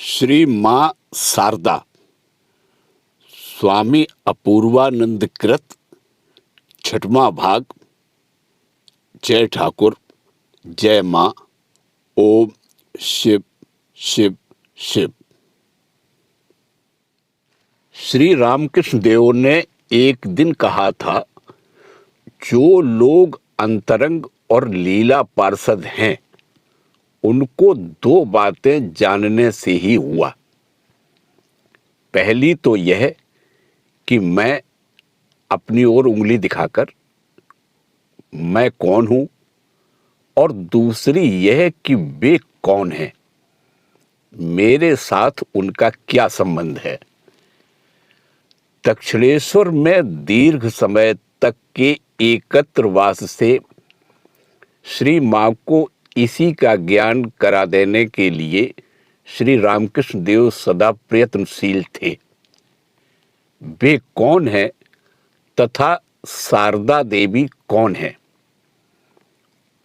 श्री माँ शारदा स्वामी अपूर्वानंद कृत छठवां भाग। जय ठाकुर, जय माँ। ओम शिव शिव शिव। श्री रामकृष्ण देव ने एक दिन कहा था, जो लोग अंतरंग और लीला पार्षद हैं उनको दो बातें जानने से ही हुआ। पहली तो यह कि मैं अपनी ओर उंगली दिखाकर मैं कौन हूं, और दूसरी यह कि वे कौन हैं, मेरे साथ उनका क्या संबंध है। दक्षिणेश्वर में दीर्घ समय तक के एकत्रवास से श्री मां को इसी का ज्ञान करा देने के लिए श्री रामकृष्ण देव सदा प्रयत्नशील थे। वे कौन हैं तथा शारदा देवी कौन है,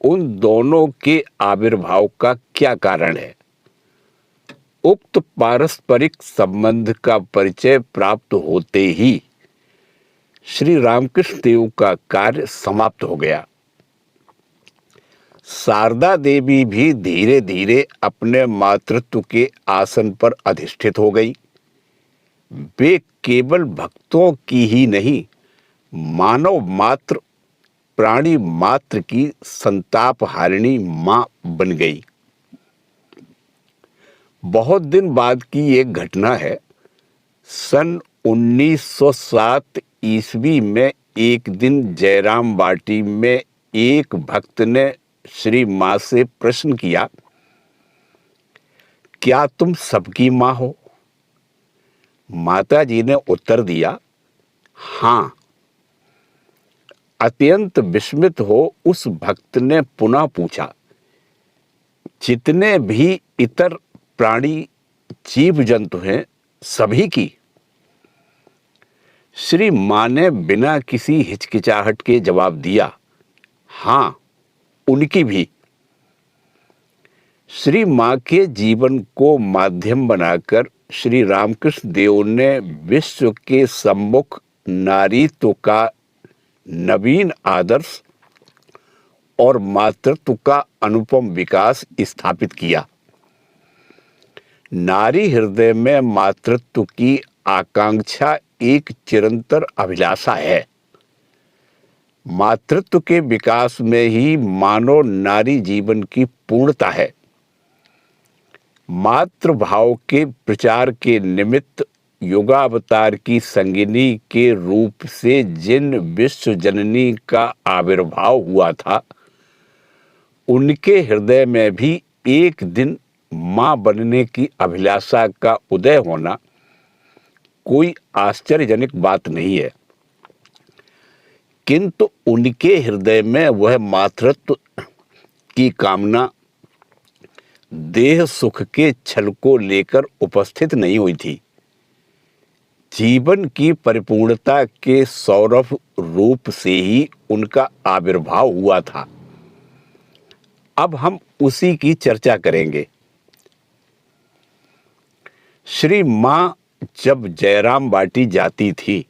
उन दोनों के आविर्भाव का क्या कारण है। उक्त पारस्परिक संबंध का परिचय प्राप्त होते ही श्री रामकृष्ण देव का कार्य समाप्त हो गया। शारदा देवी भी धीरे धीरे अपने मातृत्व के आसन पर अधिष्ठित हो गई। वे केवल भक्तों की ही नहीं, मानव मात्र, प्राणी मात्र की संताप हारिणी मां बन गई। बहुत दिन बाद की एक घटना है। सन 1907 ईस्वी में एक दिन जयराम बाटी में एक भक्त ने श्री मां से प्रश्न किया, क्या तुम सबकी मां हो? माता जी ने उत्तर दिया, हां। अत्यंत विस्मित हो उस भक्त ने पुनः पूछा, जितने भी इतर प्राणी जीव जंतु हैं सभी की? श्री मां ने बिना किसी हिचकिचाहट के जवाब दिया, हां, उनकी भी। श्री मां के जीवन को माध्यम बनाकर श्री रामकृष्ण देव ने विश्व के सम्मुख नारीत्व का नवीन आदर्श और मातृत्व का अनुपम विकास स्थापित किया। नारी हृदय में मातृत्व की आकांक्षा एक चिरंतर अभिलाषा है। मातृत्व के विकास में ही मानव नारी जीवन की पूर्णता है। मातृभाव के प्रचार के निमित्त युगावतार की संगिनी के रूप से जिन विश्व जननी का आविर्भाव हुआ था, उनके हृदय में भी एक दिन मां बनने की अभिलाषा का उदय होना कोई आश्चर्यजनक बात नहीं है। किंतु उनके हृदय में वह मातृत्व की कामना देह सुख के छल को लेकर उपस्थित नहीं हुई थी। जीवन की परिपूर्णता के सौरभ रूप से ही उनका आविर्भाव हुआ था। अब हम उसी की चर्चा करेंगे। श्री मां जब जयराम बाटी जाती थी,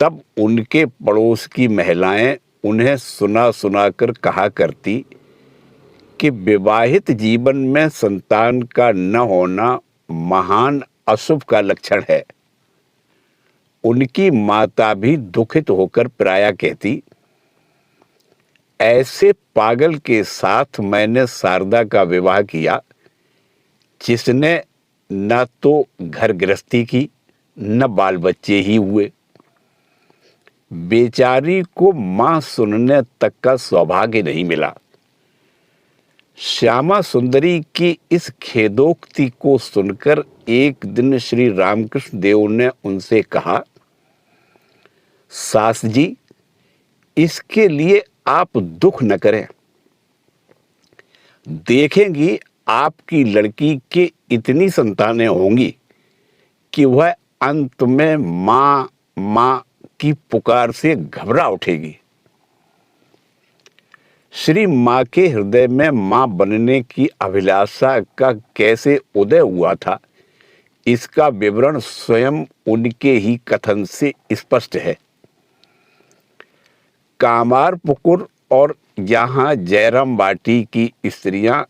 तब उनके पड़ोस की महिलाएं उन्हें सुना सुनाकर कहा करती कि विवाहित जीवन में संतान का न होना महान अशुभ का लक्षण है। उनकी माता भी दुखित होकर प्रायः कहती, ऐसे पागल के साथ मैंने शारदा का विवाह किया, जिसने न तो घर गृहस्थी की न बाल बच्चे ही हुए। बेचारी को मां सुनने तक का सौभाग्य नहीं मिला। श्यामा सुंदरी की इस खेदोक्ति को सुनकर एक दिन श्री रामकृष्ण देव ने उनसे कहा, सास जी, इसके लिए आप दुख न करें। देखेंगी आपकी लड़की के इतनी संतानें होंगी कि वह अंत में मां मां की पुकार से घबरा उठेगी। श्री मां के हृदय में मां बनने की अभिलाषा का कैसे उदय हुआ था, इसका विवरण स्वयं उनके ही कथन से स्पष्ट है। कामारपुकुर और यहाँ जयराम बाटी की स्त्रियां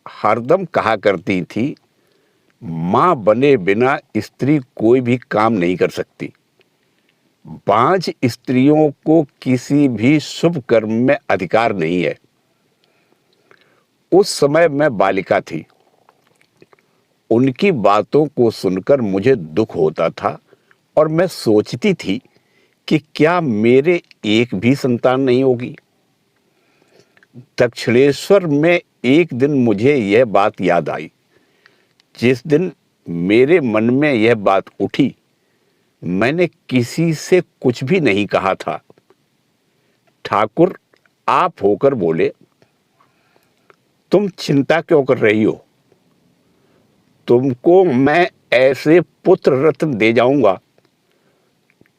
हरदम कहा करती थी, मां बने बिना स्त्री कोई भी काम नहीं कर सकती। 5 स्त्रियों को किसी भी शुभ कर्म में अधिकार नहीं है। उस समय मैं बालिका थी। उनकी बातों को सुनकर मुझे दुख होता था और मैं सोचती थी कि क्या मेरे एक भी संतान नहीं होगी। दक्षिणेश्वर में एक दिन मुझे यह बात याद आई। जिस दिन मेरे मन में यह बात उठी, मैंने किसी से कुछ भी नहीं कहा था। ठाकुर आप होकर बोले, तुम चिंता क्यों कर रही हो? तुमको मैं ऐसे पुत्र रत्न दे जाऊंगा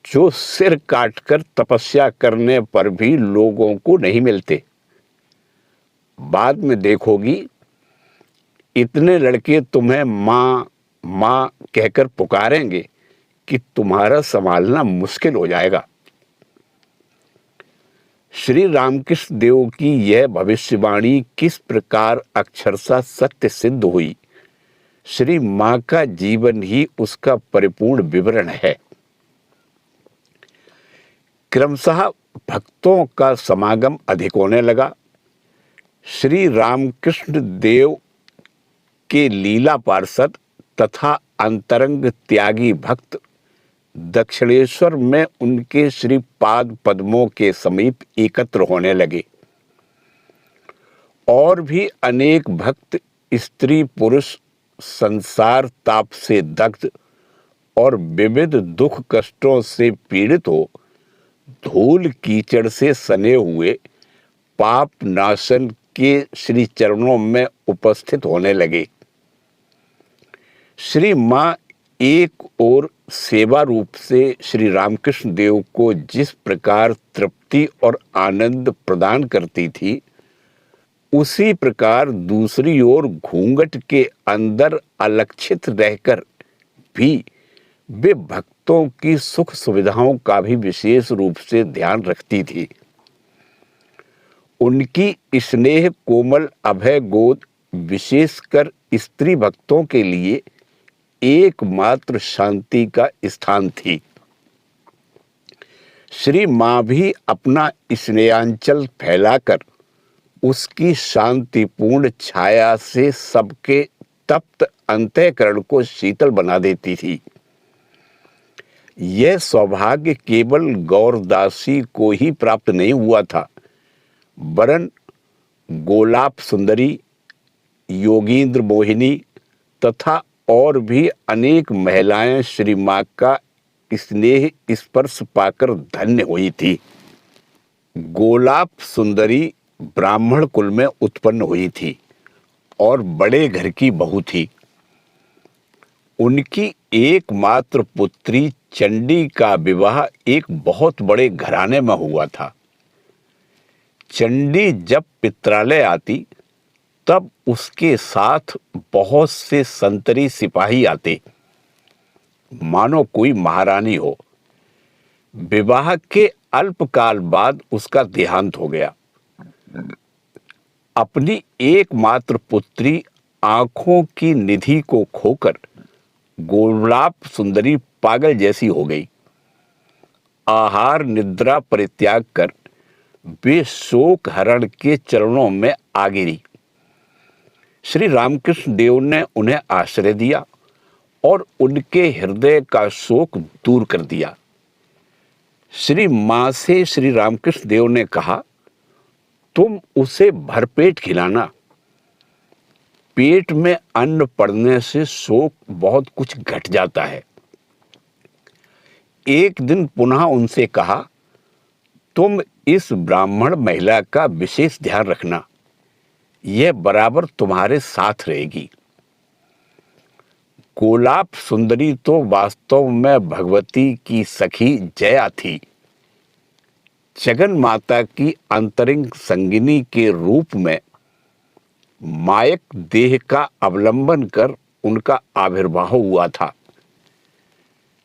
जो सिर काटकर तपस्या करने पर भी लोगों को नहीं मिलते। बाद में देखोगी, इतने लड़के तुम्हें माँ माँ कहकर पुकारेंगे कि तुम्हारा संभालना मुश्किल हो जाएगा। श्री रामकृष्ण देव की यह भविष्यवाणी किस प्रकार अक्षरशः सत्य सिद्ध हुई, श्री मां का जीवन ही उसका परिपूर्ण विवरण है। क्रमशः भक्तों का समागम अधिक होने लगा। श्री रामकृष्ण देव के लीला पार्षद तथा अंतरंग त्यागी भक्त दक्षिणेश्वर में उनके श्री पाद पद्मों के समीप एकत्र होने लगे। और भी अनेक भक्त स्त्री पुरुष संसार ताप से दग्ध और विविध दुख कष्टों से पीड़ित हो धूल कीचड़ से सने हुए पाप नाशन के श्री चरणों में उपस्थित होने लगे। श्री मां एक ओर सेवा रूप से श्री रामकृष्ण देव को जिस प्रकार तृप्ति और आनंद प्रदान करती थी, उसी प्रकार दूसरी ओर घूंघट के अंदर अलक्षित रहकर भी वे भक्तों की सुख सुविधाओं का भी विशेष रूप से ध्यान रखती थी। उनकी स्नेह कोमल अभय गोद विशेषकर स्त्री भक्तों के लिए एकमात्र शांति का स्थान थी। श्री मां भी अपना स्नेहांचल फैलाकर उसकी शांतिपूर्ण छाया से सबके तप्त अंतःकरण को शीतल बना देती थी। यह सौभाग्य केवल गौरदासी को ही प्राप्त नहीं हुआ था, वरन गोलाप सुंदरी, योगींद्र मोहिनी तथा और भी अनेक महिलाएं श्री मां का स्नेह स्पर्श पाकर धन्य हुई थी। गोलाप सुंदरी ब्राह्मण कुल में उत्पन्न हुई थी और बड़े घर की बहू थी। उनकी एकमात्र पुत्री चंडी का विवाह एक बहुत बड़े घराने में हुआ था। चंडी जब पित्रालय आती तब उसके साथ बहुत से संतरी सिपाही आते, मानो कोई महारानी हो। विवाह के अल्पकाल बाद उसका देहांत हो गया। अपनी एकमात्र पुत्री आंखों की निधि को खोकर गोलाप सुंदरी पागल जैसी हो गई। आहार निद्रा परित्याग कर वे शोक हरण के चरणों में आ गिरी। श्री रामकृष्ण देव ने उन्हें आश्रय दिया और उनके हृदय का शोक दूर कर दिया। श्री मां से श्री रामकृष्ण देव ने कहा, तुम उसे भरपेट खिलाना। पेट में अन्न पड़ने से शोक बहुत कुछ घट जाता है। एक दिन पुनः उनसे कहा, तुम इस ब्राह्मण महिला का विशेष ध्यान रखना, यह बराबर तुम्हारे साथ रहेगी। गोलाप सुंदरी तो वास्तव में भगवती की सखी जया थी। जगन माता की अंतरिंग संगिनी के रूप में मायक देह का अवलंबन कर उनका आविर्भाव हुआ था।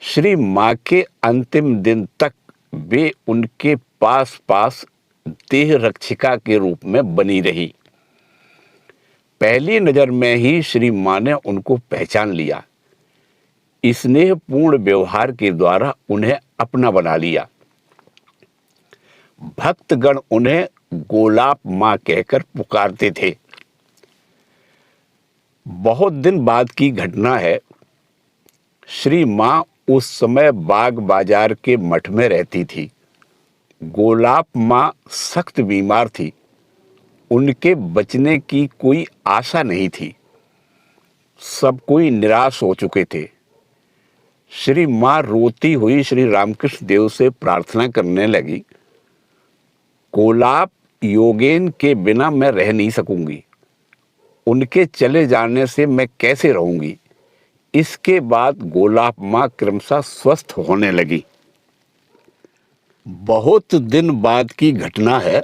श्री माँ के अंतिम दिन तक वे उनके पास पास देह रक्षिका के रूप में बनी रही। पहली नजर में ही श्री माँ ने उनको पहचान लिया। स्नेहपूर्ण व्यवहार के द्वारा उन्हें अपना बना लिया। भक्तगण उन्हें गोलाप माँ कहकर पुकारते थे। बहुत दिन बाद की घटना है। श्री माँ उस समय बाग बाजार के मठ में रहती थी। गोलाप माँ सख्त बीमार थी। उनके बचने की कोई आशा नहीं थी। सब कोई निराश हो चुके थे। श्री माँ रोती हुई श्री रामकृष्ण देव से प्रार्थना करने लगी, गोलाप योगेन के बिना मैं रह नहीं सकूंगी। उनके चले जाने से मैं कैसे रहूंगी। इसके बाद गोलाप माँ क्रमशः स्वस्थ होने लगी। बहुत दिन बाद की घटना है।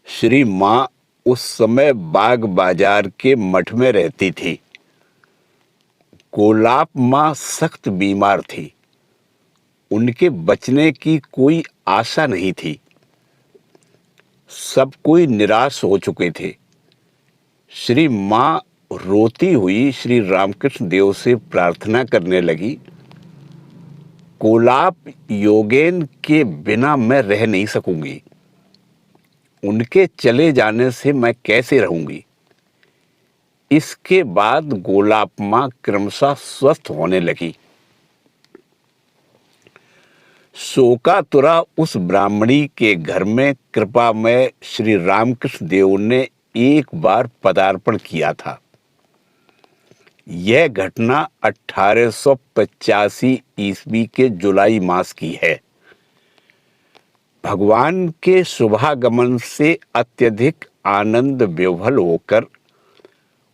श्री माँ उस समय बाग बाजार के मठ में रहती थी। गोलाप माँ सख्त बीमार थी। उनके बचने की कोई आशा नहीं थी। सब कोई निराश हो चुके थे। श्री माँ रोती हुई श्री रामकृष्ण देव से प्रार्थना करने लगी, गोलाप योगेन के बिना मैं रह नहीं सकूंगी। उनके चले जाने से मैं कैसे रहूंगी। इसके बाद गोलाप माँ क्रमशः स्वस्थ होने लगी। शोकातुरा उस ब्राह्मणी के घर में कृपामय श्री रामकृष्ण देव ने एक बार पदार्पण किया था। यह घटना 1885 ईस्वी के जुलाई मास की है। भगवान के शुभागमन से अत्यधिक आनंद विह्वल होकर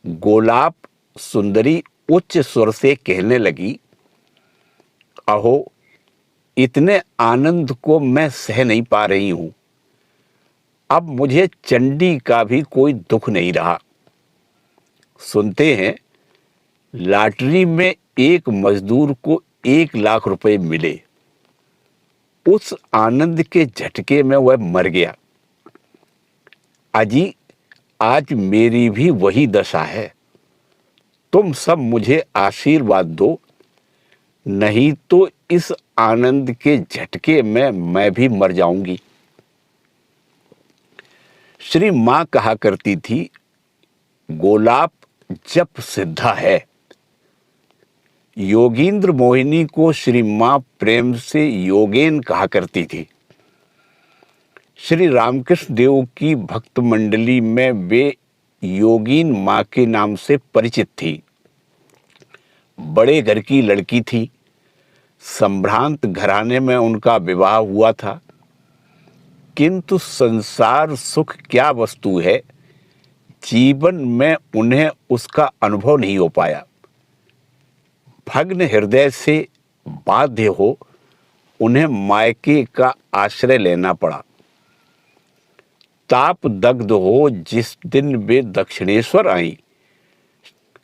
गोलाप सुंदरी उच्च स्वर से कहने लगी, अहो, इतने आनंद को मैं सह नहीं पा रही हूं। अब मुझे चंडी का भी कोई दुख नहीं रहा। सुनते हैं, लॉटरी में एक मजदूर को 1 लाख रुपए मिले। उस आनंद के झटके में वह मर गया। अजी, आज मेरी भी वही दशा है। तुम सब मुझे आशीर्वाद दो, नहीं तो इस आनंद के झटके में मैं भी मर जाऊंगी। श्री माँ कहा करती थी, गोलाप जप सिद्धा है। योगींद्र मोहिनी को श्री माँ प्रेम से योगेन कहा करती थी। श्री रामकृष्ण देव की भक्त मंडली में वे योगीन माँ के नाम से परिचित थी। बड़े घर की लड़की थी। संभ्रांत घराने में उनका विवाह हुआ था। किंतु संसार सुख क्या वस्तु है, जीवन में उन्हें उसका अनुभव नहीं हो पाया। भग्न हृदय से बाध्य हो उन्हें मायके का आश्रय लेना पड़ा। ताप दग्ध हो जिस दिन वे दक्षिणेश्वर आई,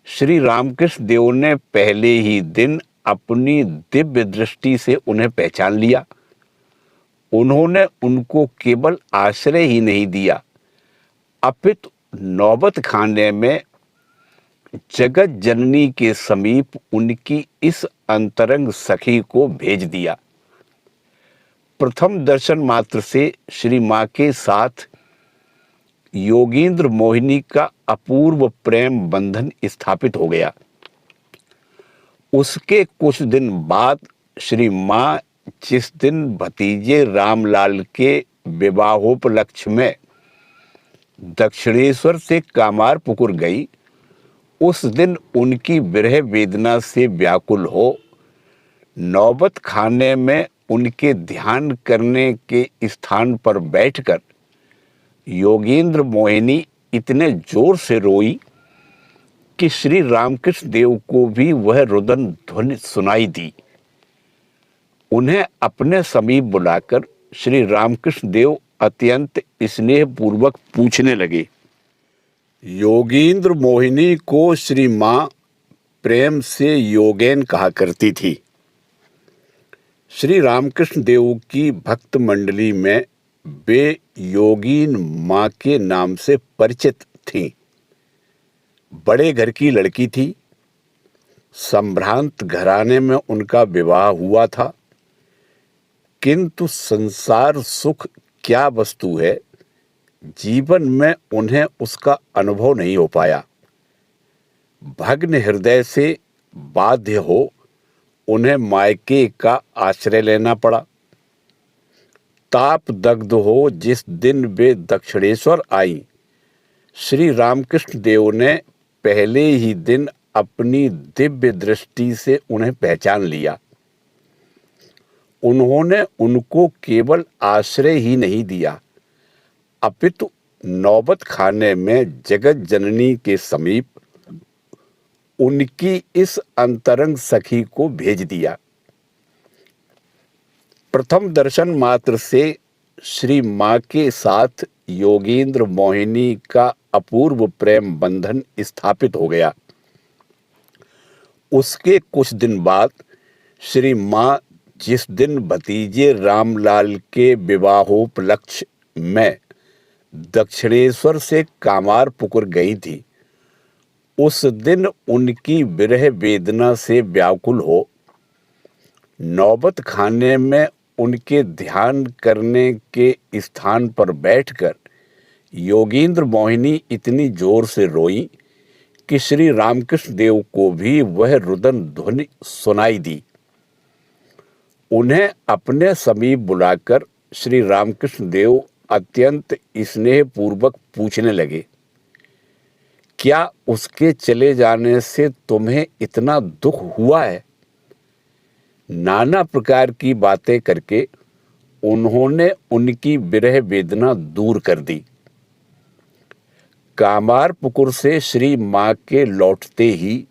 श्री रामकृष्ण देव ने पहले ही दिन अपनी दिव्य दृष्टि से उन्हें पहचान लिया। उन्होंने उनको केवल आश्रय ही नहीं दिया, अपितु नौबत खाने में जगत जननी के समीप उनकी इस अंतरंग सखी को भेज दिया। प्रथम दर्शन मात्र से श्री माँ के साथ योगींद्र मोहिनी का अपूर्व प्रेम बंधन स्थापित हो गया। उसके कुछ दिन बाद श्री माँ जिस दिन भतीजे रामलाल के विवाहोपलक्ष्य में दक्षिणेश्वर से कामारपुकुर गई, उस दिन उनकी विरह वेदना से व्याकुल हो नौबत खाने में उनके ध्यान करने के स्थान पर बैठकर योगेंद्र मोहिनी इतने जोर से रोई कि श्री रामकृष्ण देव को भी वह रुदन ध्वनि सुनाई दी। उन्हें अपने समीप बुलाकर श्री रामकृष्ण देव अत्यंत स्नेहपूर्वक पूछने लगे। योगींद्र मोहिनी को श्री माँ प्रेम से योगेन कहा करती थी। श्री रामकृष्ण देव की भक्त मंडली में वे योगीन माँ के नाम से परिचित थीं। बड़े घर की लड़की थी। संभ्रांत घराने में उनका विवाह हुआ था, किंतु संसार सुख क्या वस्तु है, जीवन में उन्हें उसका अनुभव नहीं हो पाया। भग्न हृदय से बाध्य हो उन्हें मायके का आश्रय लेना पड़ा। ताप दग्ध हो जिस दिन वे दक्षिणेश्वर आई, श्री रामकृष्ण देव ने पहले ही दिन अपनी दिव्य दृष्टि से उन्हें पहचान लिया। उन्होंने उनको केवल आश्रय ही नहीं दिया, अपितु नौबत खाने में जगत जननी के समीप उनकी इस अंतरंग सखी को भेज दिया। प्रथम दर्शन मात्र से श्री माँ के साथ योगेंद्र मोहिनी का अपूर्व प्रेम बंधन स्थापित हो गया। उसके कुछ दिन बाद श्री माँ जिस दिन भतीजे रामलाल के विवाहोपलक्ष्य में दक्षिणेश्वर से कामारपुकुर गई थी, उस दिन उनकी विरह वेदना से व्याकुल हो नौबत खाने में उनके ध्यान करने के स्थान पर बैठकर योगेंद्र मोहिनी इतनी जोर से रोई कि श्री रामकृष्ण देव को भी वह रुदन ध्वनि सुनाई दी। उन्हें अपने समीप बुलाकर श्री रामकृष्ण देव अत्यंत स्नेहपूर्वक पूछने लगे, क्या उसके चले जाने से तुम्हें इतना दुख हुआ है? नाना प्रकार की बातें करके उन्होंने उनकी विरह वेदना दूर कर दी। कामारपुकुर से श्री माँ के लौटते ही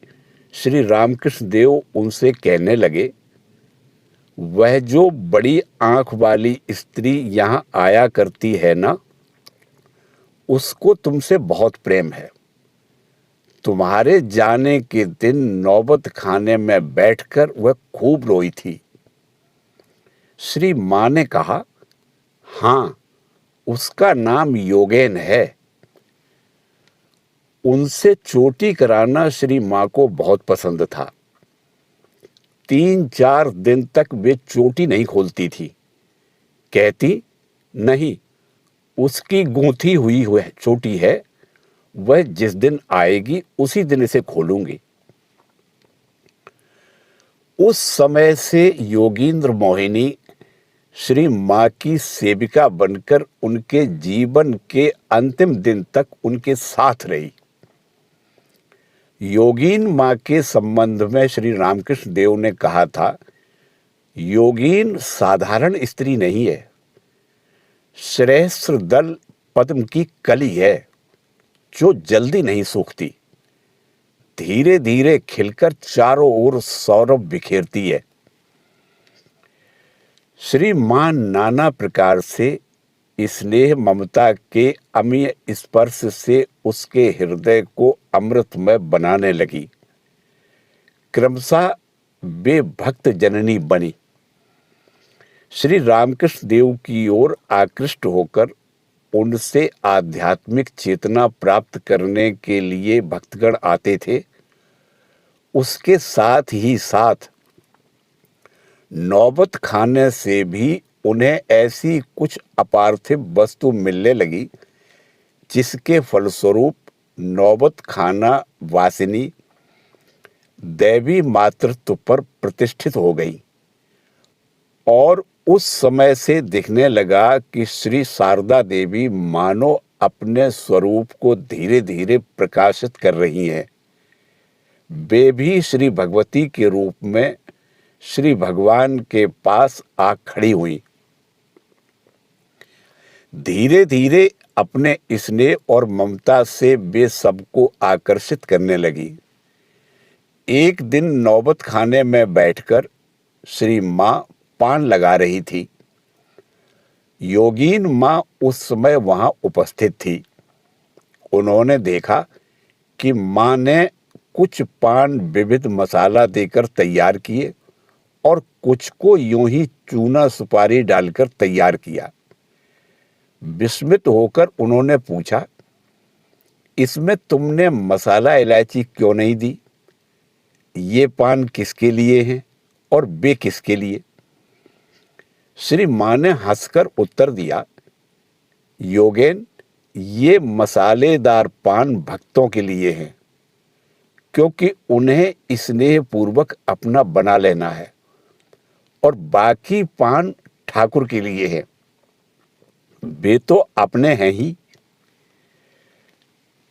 श्री रामकृष्ण देव उनसे कहने लगे, वह जो बड़ी आंख वाली स्त्री यहाँ आया करती है ना, उसको तुमसे बहुत प्रेम है। तुम्हारे जाने के दिन नौबत खाने में बैठकर वह खूब रोई थी। श्री माँ ने कहा, हाँ, उसका नाम योगेन है। उनसे चोटी कराना श्री माँ को बहुत पसंद था। 3-4 दिन तक वे चोटी नहीं खोलती थी। कहती, नहीं, उसकी गूंथी हुई चोटी है, वह जिस दिन आएगी उसी दिन इसे खोलूंगी। उस समय से योगेंद्र मोहिनी श्री माँ की सेविका बनकर उनके जीवन के अंतिम दिन तक उनके साथ रही। योगीन माँ के संबंध में श्री रामकृष्ण देव ने कहा था, योगीन साधारण स्त्री नहीं है, सहस्त्र दल पद्म की कली है जो जल्दी नहीं सूखती, धीरे धीरे खिलकर चारों ओर सौरभ बिखेरती है। श्री माँ नाना प्रकार से स्नेह ममता के अमीय स्पर्श से उसके हृदय को अमृतमय बनाने लगी। क्रमशः वे भक्त जननी बनी। श्री रामकृष्ण देव की ओर आकृष्ट होकर उनसे आध्यात्मिक चेतना प्राप्त करने के लिए भक्तगण आते थे। उसके साथ ही साथ नौबत खाने से भी उन्हें ऐसी कुछ अपार्थिव वस्तु मिलने लगी जिसके फलस्वरूप नौबत खाना वासिनी दैवी मातृत्व पर प्रतिष्ठित हो गई और उस समय से दिखने लगा कि श्री शारदा देवी मानो अपने स्वरूप को धीरे धीरे प्रकाशित कर रही हैं। वे भी श्री भगवती के रूप में श्री भगवान के पास आ खड़ी हुई। धीरे धीरे अपने स्नेह और ममता से वे सबको आकर्षित करने लगी। एक दिन नौबत खाने में बैठकर श्री माँ पान लगा रही थी। योगीन माँ उस समय वहां उपस्थित थी। उन्होंने देखा कि माँ ने कुछ पान विविध मसाला देकर तैयार किए और कुछ को यूं ही चूना सुपारी डालकर तैयार किया। विस्मित होकर उन्होंने पूछा, इसमें तुमने मसाला इलायची क्यों नहीं दी? ये पान किसके लिए हैं और वे किसके लिए? श्री मां ने हंसकर उत्तर दिया, योगेन, ये मसालेदार पान भक्तों के लिए हैं, क्योंकि उन्हें स्नेह पूर्वक अपना बना लेना है, और बाकी पान ठाकुर के लिए है। वे तो अपने हैं ही।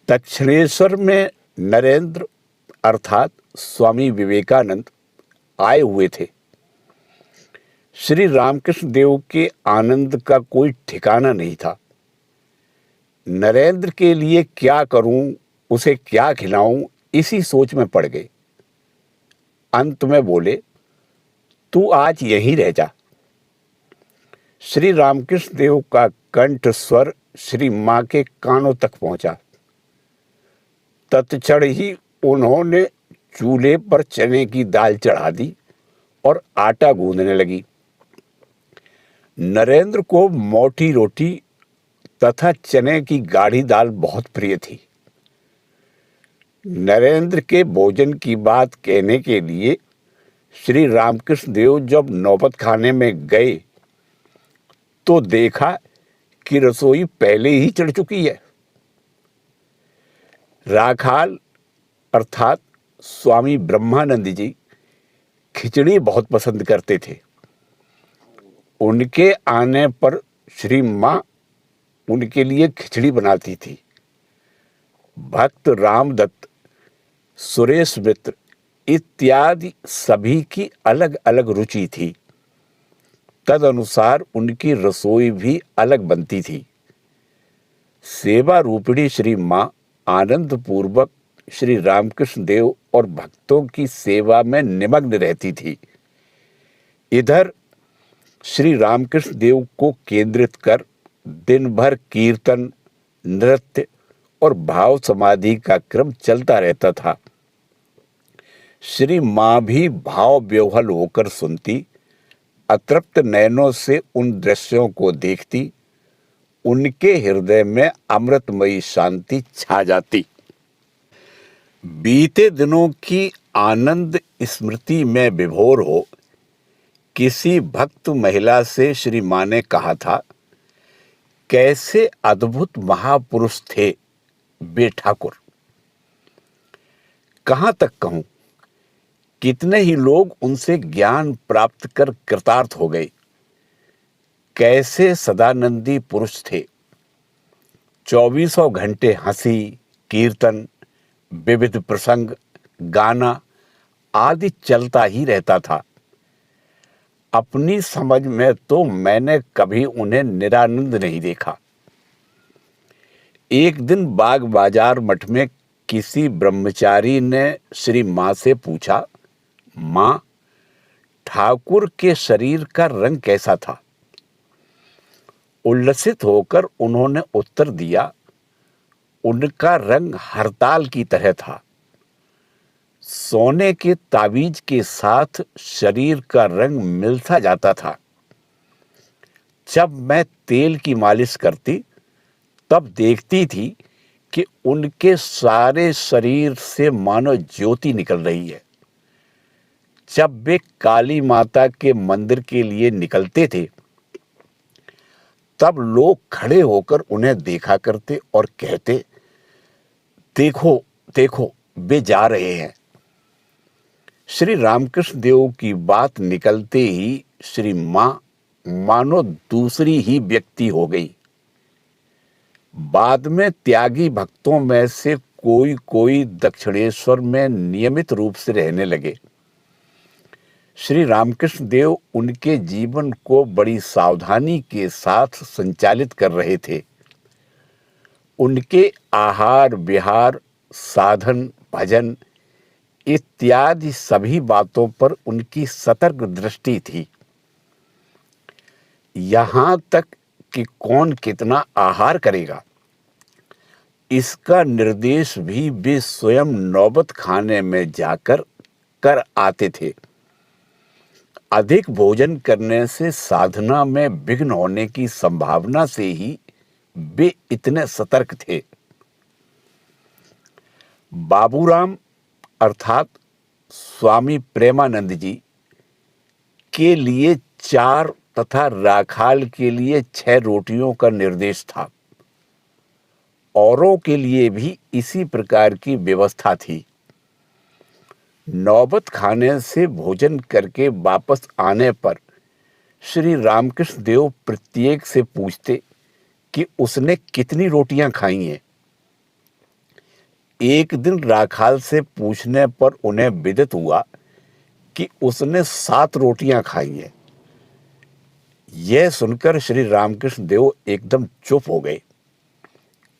दक्षिणेश्वर में नरेंद्र अर्थात स्वामी विवेकानंद आए हुए थे। श्री रामकृष्ण देव के आनंद का कोई ठिकाना नहीं था। नरेंद्र के लिए क्या करूं, उसे क्या खिलाऊं, इसी सोच में पड़ गए। अंत में बोले, तू आज यहीं रह जा। श्री रामकृष्ण देव का कंठ स्वर श्री मां के कानों तक पहुंचा। तत्क्षण ही उन्होंने चूल्हे पर चने की दाल चढ़ा दी और आटा गूंदने लगी। नरेंद्र को मोटी रोटी तथा चने की गाढ़ी दाल बहुत प्रिय थी। नरेंद्र के भोजन की बात कहने के लिए श्री रामकृष्ण देव जब नौबत खाने में गए तो देखा कि रसोई पहले ही चढ़ चुकी है। राखाल अर्थात स्वामी ब्रह्मानंद जी खिचड़ी बहुत पसंद करते थे। उनके आने पर श्री मां उनके लिए खिचड़ी बनाती थी। भक्त रामदत्त, सुरेश मित्र इत्यादि सभी की अलग अलग रुचि थी। तदनुसार उनकी रसोई भी अलग बनती थी। सेवा रूपिणी श्री मां आनंद पूर्वक श्री रामकृष्ण देव और भक्तों की सेवा में निमग्न रहती थी। इधर श्री रामकृष्ण देव को केंद्रित कर दिन भर कीर्तन, नृत्य और भाव समाधि का क्रम चलता रहता था। श्री मां भी भाव विह्वल होकर सुनती, अतृप्त नयनों से उन दृश्यों को देखती। उनके हृदय में अमृतमयी शांति छा जाती। बीते दिनों की आनंद स्मृति में विभोर हो किसी भक्त महिला से श्री मां ने कहा था, कैसे अद्भुत महापुरुष थे वे ठाकुर। कहां तक कहूं, कितने ही लोग उनसे ज्ञान प्राप्त कर कृतार्थ हो गए। कैसे सदानंदी पुरुष थे। 24 घंटे हंसी, कीर्तन, विविध प्रसंग, गाना आदि चलता ही रहता था। अपनी समझ में तो मैंने कभी उन्हें निरानंद नहीं देखा। एक दिन बाग बाजार मठ में किसी ब्रह्मचारी ने श्री मां से पूछा, मां, ठाकुर के शरीर का रंग कैसा था? उल्लसित होकर उन्होंने उत्तर दिया, उनका रंग हरताल की तरह था। सोने के ताबीज के साथ शरीर का रंग मिलता जाता था। जब मैं तेल की मालिश करती तब देखती थी कि उनके सारे शरीर से मानो ज्योति निकल रही है। जब वे काली माता के मंदिर के लिए निकलते थे तब लोग खड़े होकर उन्हें देखा करते और कहते, देखो देखो वे जा रहे हैं। श्री रामकृष्ण देव की बात निकलते ही श्री मां मानो दूसरी ही व्यक्ति हो गई। बाद में त्यागी भक्तों में से कोई कोई दक्षिणेश्वर में नियमित रूप से रहने लगे। श्री रामकृष्ण देव उनके जीवन को बड़ी सावधानी के साथ संचालित कर रहे थे। उनके आहार विहार, साधन, भजन इत्यादि सभी बातों पर उनकी सतर्क दृष्टि थी। यहाँ तक कि कौन कितना आहार करेगा, इसका निर्देश भी वे स्वयं नौबत खाने में जाकर कर आते थे। अधिक भोजन करने से साधना में विघ्न होने की संभावना से ही वे इतने सतर्क थे। बाबूराम अर्थात स्वामी प्रेमानंद जी के लिए 4 तथा राखाल के लिए 6 रोटियों का निर्देश था। औरों के लिए भी इसी प्रकार की व्यवस्था थी। नौबत खाने से भोजन करके वापस आने पर श्री रामकृष्ण देव प्रत्येक से पूछते कि उसने कितनी रोटियां खाई हैं। एक दिन राखाल से पूछने पर उन्हें विदित हुआ कि उसने 7 रोटियां खाई हैं। यह सुनकर श्री रामकृष्ण देव एकदम चुप हो गए,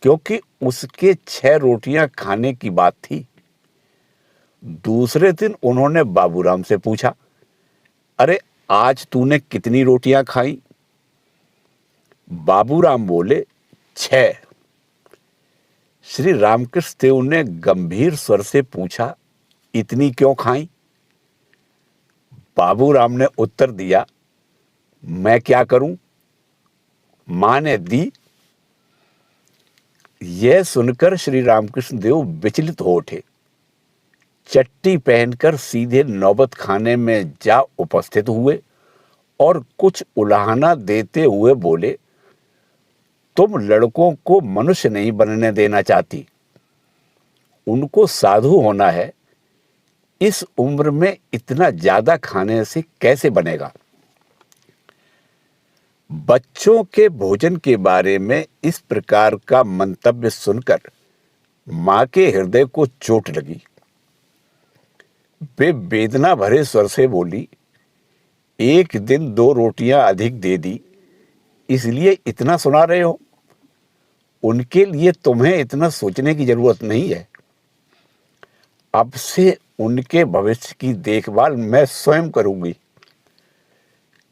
क्योंकि उसके 6 रोटियां खाने की बात थी। दूसरे दिन उन्होंने बाबूराम से पूछा, अरे आज तूने कितनी रोटियां खाई? बाबूराम बोले, 6। श्री रामकृष्ण देव ने गंभीर स्वर से पूछा, इतनी क्यों खाई? बाबूराम ने उत्तर दिया, मैं क्या करूं, मां ने दी। यह सुनकर श्री रामकृष्ण देव विचलित हो उठे। चट्टी पहनकर सीधे नौबत खाने में जा उपस्थित हुए और कुछ उलाहना देते हुए बोले, तुम लड़कों को मनुष्य नहीं बनने देना चाहती, उनको साधु होना है। इस उम्र में इतना ज्यादा खाने से कैसे बनेगा? बच्चों के भोजन के बारे में इस प्रकार का मंतव्य सुनकर मां के हृदय को चोट लगी। वे वेदना भरे स्वर से बोली, एक दिन 2 रोटियां अधिक दे दी, इसलिए इतना सुना रहे हो? उनके लिए तुम्हें इतना सोचने की जरूरत नहीं है। अब से उनके भविष्य की देखभाल मैं स्वयं करूंगी।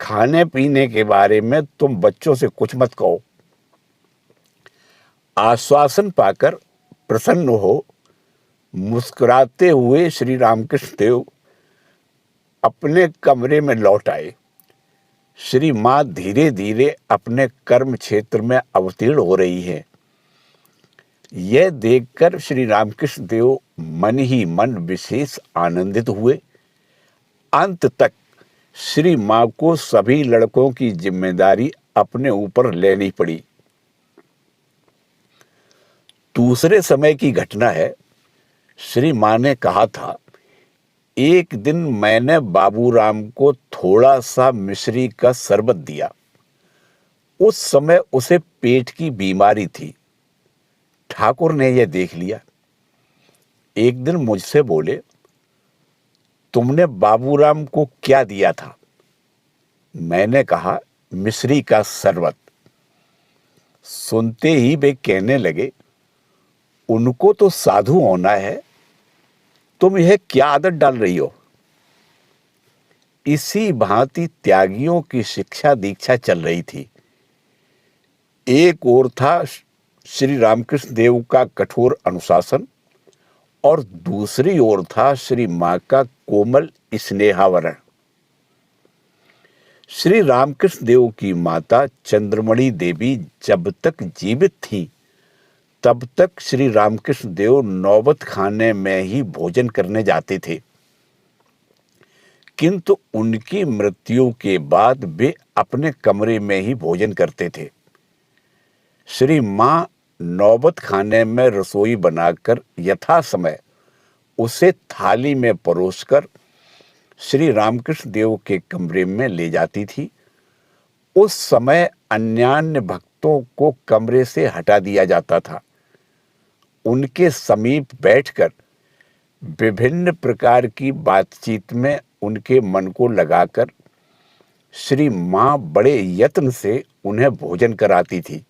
खाने पीने के बारे में तुम बच्चों से कुछ मत कहो। आश्वासन पाकर प्रसन्न हो मुस्कुराते हुए श्री रामकृष्ण देव अपने कमरे में लौट आए। श्री मां धीरे धीरे अपने कर्म क्षेत्र में अवतीर्ण हो रही है। यह देखकर श्री रामकृष्ण देव मन ही मन विशेष आनंदित हुए। अंत तक श्री मां को सभी लड़कों की जिम्मेदारी अपने ऊपर लेनी पड़ी। दूसरे समय की घटना है। श्री मां ने कहा था, एक दिन मैंने बाबूराम को थोड़ा सा मिश्री का शरबत दिया। उस समय उसे पेट की बीमारी थी। ठाकुर ने यह देख लिया। एक दिन मुझसे बोले, तुमने बाबूराम को क्या दिया था? मैंने कहा, मिश्री का शरबत। सुनते ही वे कहने लगे, उनको तो साधु होना है, तुम यह क्या आदत डाल रही हो? इसी भांति त्यागियों की शिक्षा दीक्षा चल रही थी। एक ओर था श्री रामकृष्ण देव का कठोर अनुशासन और दूसरी ओर था श्री मां का कोमल स्नेहावरण। श्री रामकृष्ण देव की माता चंद्रमणि देवी जब तक जीवित थी, तब तक श्री रामकृष्ण देव नौबत खाने में ही भोजन करने जाते थे, किंतु उनकी मृत्यु के बाद वे अपने कमरे में ही भोजन करते थे। श्री मां नौबत खाने में रसोई बनाकर यथा समय उसे थाली में परोसकर श्री रामकृष्ण देव के कमरे में ले जाती थी। उस समय अन्यान्य भक्तों को कमरे से हटा दिया जाता था। उनके समीप बैठकर विभिन्न प्रकार की बातचीत में उनके मन को लगाकर श्री मां बड़े यत्न से उन्हें भोजन कराती थी।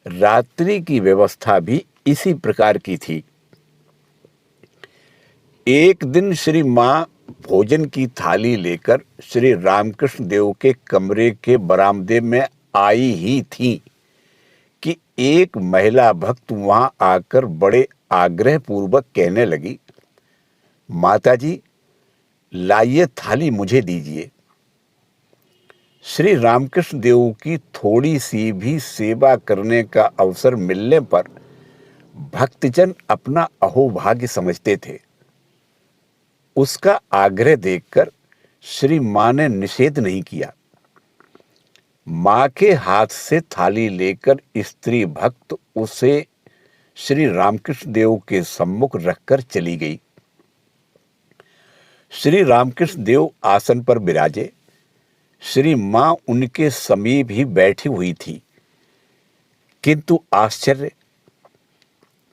रात्रि की व्यवस्था भी इसी प्रकार की थी। एक दिन श्री मां भोजन की थाली लेकर श्री रामकृष्ण देव के कमरे के बरामदे में आई ही थी कि एक महिला भक्त वहां आकर बड़े आग्रह पूर्वक कहने लगी, माताजी लाइए थाली मुझे दीजिए, श्री रामकृष्ण देव की थोड़ी सी भी सेवा करने का अवसर मिलने पर भक्तजन अपना अहोभाग्य समझते थे। उसका आग्रह देखकर श्री मां ने निषेध नहीं किया। मां के हाथ से थाली लेकर स्त्री भक्त उसे श्री रामकृष्ण देव के सम्मुख रखकर चली गई। श्री रामकृष्ण देव आसन पर विराजे, श्री मां उनके समीप ही बैठी हुई थी। किंतु आश्चर्य,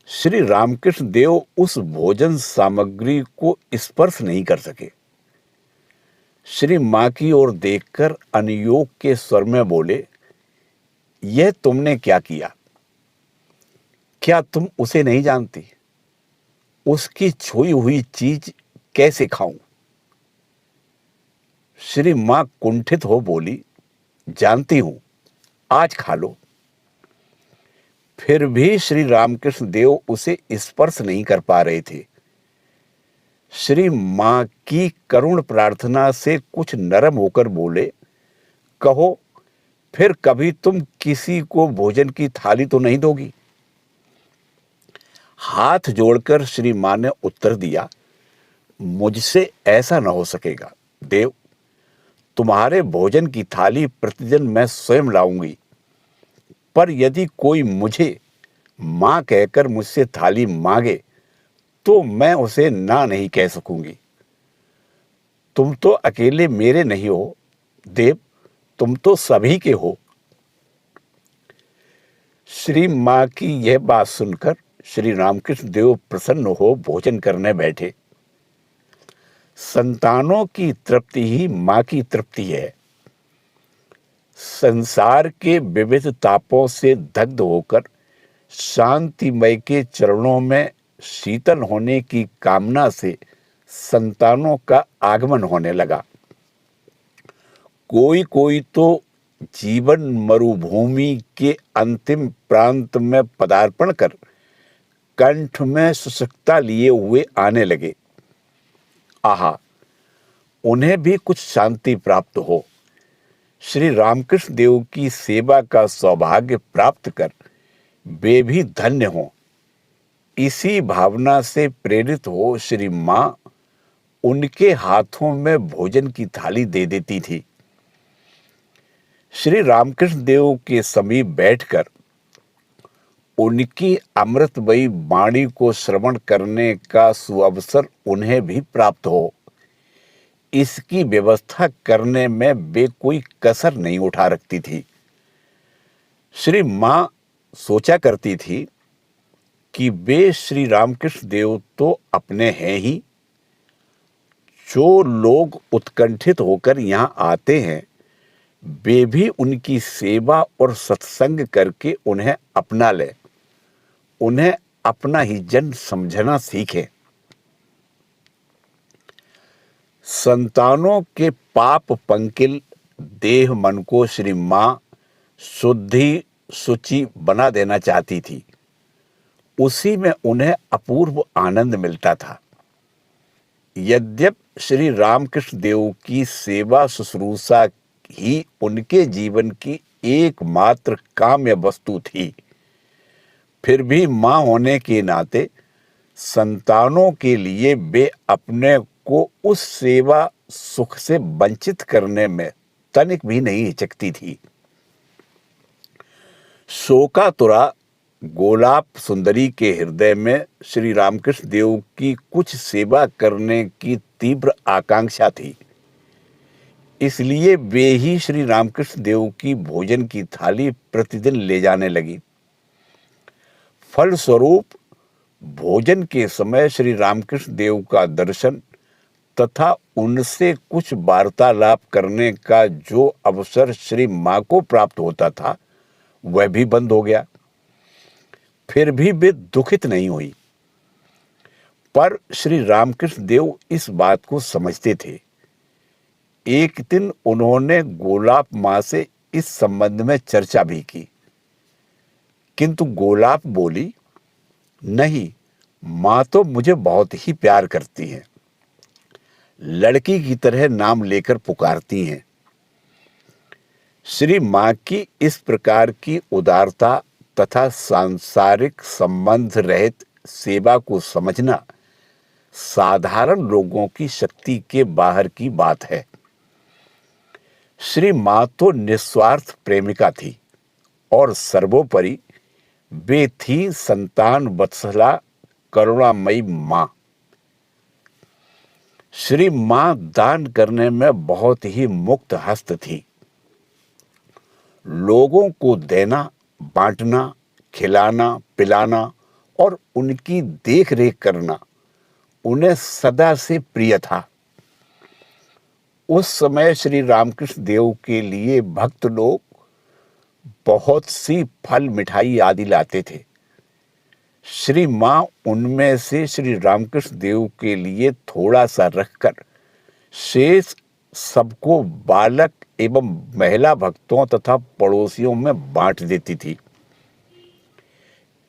श्री रामकृष्ण देव उस भोजन सामग्री को स्पर्श नहीं कर सके। श्री मां की ओर देखकर अनुयोग के स्वर में बोले, यह तुमने क्या किया? क्या तुम उसे नहीं जानती? उसकी छुई हुई चीज कैसे खाऊं? श्री मां कुंठित हो बोली, जानती हूं, आज खा लो। फिर भी श्री रामकृष्ण देव उसे स्पर्श नहीं कर पा रहे थे। श्री मां की करुण प्रार्थना से कुछ नरम होकर बोले, कहो, फिर कभी तुम किसी को भोजन की थाली तो नहीं दोगी? हाथ जोड़कर श्री मां ने उत्तर दिया, मुझसे ऐसा न हो सकेगा देव। तुम्हारे भोजन की थाली प्रतिदिन मैं स्वयं लाऊंगी, पर यदि कोई मुझे मां कहकर मुझसे थाली मांगे तो मैं उसे ना नहीं कह सकूंगी। तुम तो अकेले मेरे नहीं हो देव, तुम तो सभी के हो। श्री मां की यह बात सुनकर श्री रामकृष्ण देव प्रसन्न हो भोजन करने बैठे। संतानों की तृप्ति ही मां की तृप्ति है। संसार के विविध तापों से दग्ध होकर शांतिमय के चरणों में शीतल होने की कामना से संतानों का आगमन होने लगा। कोई कोई तो जीवन मरुभूमि के अंतिम प्रांत में पदार्पण कर कंठ में सुसुकता लिए हुए आने लगे। आहा, उन्हें भी कुछ शांति प्राप्त हो, श्री रामकृष्ण देव की सेवा का सौभाग्य प्राप्त कर वे भी धन्य हों। इसी भावना से प्रेरित हो श्री मां उनके हाथों में भोजन की थाली दे देती थी। श्री रामकृष्ण देव के समीप बैठकर उनकी अमृतमयी वाणी को श्रवण करने का सुअवसर उन्हें भी प्राप्त हो, इसकी व्यवस्था करने में वे कोई कसर नहीं उठा रखती थी। श्री मां सोचा करती थी कि वे श्री रामकृष्ण देव तो अपने हैं ही, जो लोग उत्कंठित होकर यहाँ आते हैं वे भी उनकी सेवा और सत्संग करके उन्हें अपना लें, उन्हें अपना ही जन समझना सीखें। संतानों के पाप पंकिल देह मन को श्री मां शुद्धि शुचि बना देना चाहती थी। उसी में उन्हें अपूर्व आनंद मिलता था। यद्यपि श्री रामकृष्ण देव की सेवा शुश्रूषा ही उनके जीवन की एकमात्र काम्य वस्तु थी, फिर भी मां होने के नाते संतानों के लिए वे अपने को उस सेवा सुख से वंचित करने में तनिक भी नहीं हिचकती थी। शोकातुरा गोलाप सुंदरी के हृदय में श्री रामकृष्ण देव की कुछ सेवा करने की तीव्र आकांक्षा थी। इसलिए वे ही श्री रामकृष्ण देव की भोजन की थाली प्रतिदिन ले जाने लगी। फलस्वरूप भोजन के समय श्री रामकृष्ण देव का दर्शन तथा उनसे कुछ वार्तालाप करने का जो अवसर श्री मां को प्राप्त होता था वह भी बंद हो गया। फिर भी वे दुखित नहीं हुई, पर श्री रामकृष्ण देव इस बात को समझते थे। एक दिन उन्होंने गोलाप मां से इस संबंध में चर्चा भी की, किंतु गोलाप बोली, नहीं, मां तो मुझे बहुत ही प्यार करती हैं, लड़की की तरह नाम लेकर पुकारती हैं। श्री माँ की इस प्रकार की उदारता तथा सांसारिक संबंध रहित सेवा को समझना साधारण लोगों की शक्ति के बाहर की बात है। श्री माँ तो निस्वार्थ प्रेमिका थी और सर्वोपरि वे थी संतान वत्सला करुणामयी माँ। श्री माँ दान करने में बहुत ही मुक्त हस्त थी। लोगों को देना, बांटना, खिलाना, पिलाना और उनकी देख रेख करना उन्हें सदा से प्रिय था। उस समय श्री रामकृष्ण देव के लिए भक्त लोग बहुत सी फल मिठाई आदि लाते थे। श्री माँ उनमें से श्री रामकृष्ण देव के लिए थोड़ा सा रखकर शेष सबको बालक एवं महिला भक्तों तथा पड़ोसियों में बांट देती थी।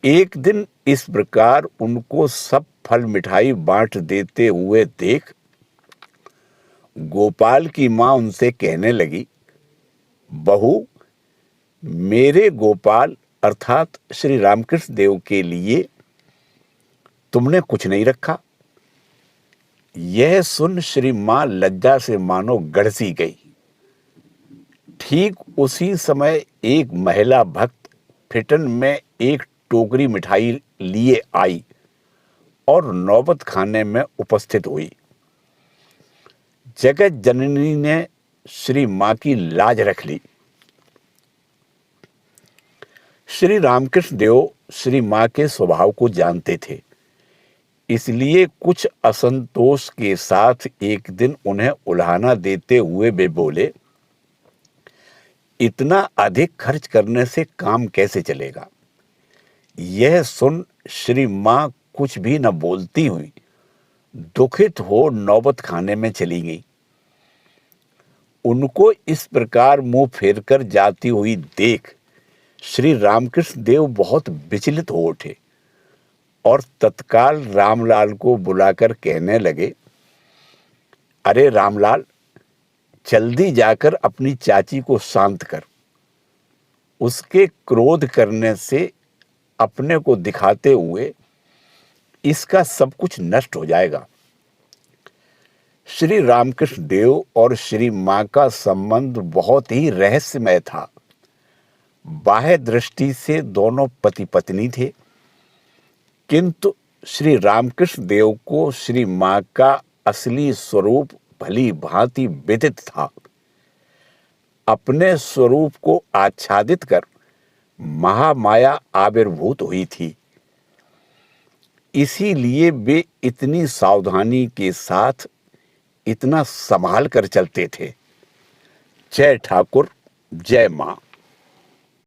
एक दिन इस प्रकार उनको सब फल मिठाई बांट देते हुए देख गोपाल की माँ उनसे कहने लगी, बहू, मेरे गोपाल अर्थात श्री रामकृष्ण देव के लिए तुमने कुछ नहीं रखा। यह सुन श्री माँ लज्जा से मानो गड़सी गई। ठीक उसी समय एक महिला भक्त फिटन में एक टोकरी मिठाई लिए आई और नौबत खाने में उपस्थित हुई। जगत जननी ने श्री माँ की लाज रख ली। श्री रामकृष्ण देव श्री माँ के स्वभाव को जानते थे, इसलिए कुछ असंतोष के साथ एक दिन उन्हें उल्हाना देते हुए वे बोले, इतना अधिक खर्च करने से काम कैसे चलेगा। यह सुन श्री माँ कुछ भी न बोलती हुई दुखित हो नौबत खाने में चली गई। उनको इस प्रकार मुंह फेरकर जाती हुई देख श्री रामकृष्ण देव बहुत विचलित हो उठे और तत्काल रामलाल को बुलाकर कहने लगे, अरे रामलाल, जल्दी जाकर अपनी चाची को शांत कर। उसके क्रोध करने से अपने को दिखाते हुए इसका सब कुछ नष्ट हो जाएगा। श्री रामकृष्ण देव और श्री माँ का संबंध बहुत ही रहस्यमय था। बाह्य दृष्टि से दोनों पति पत्नी थे, किंतु श्री रामकृष्ण देव को श्री माँ का असली स्वरूप भली भांति विदित था। अपने स्वरूप को आच्छादित कर महामाया आविर्भूत हुई थी। इसीलिए वे इतनी सावधानी के साथ इतना संभाल कर चलते थे। जय ठाकुर, जय माँ।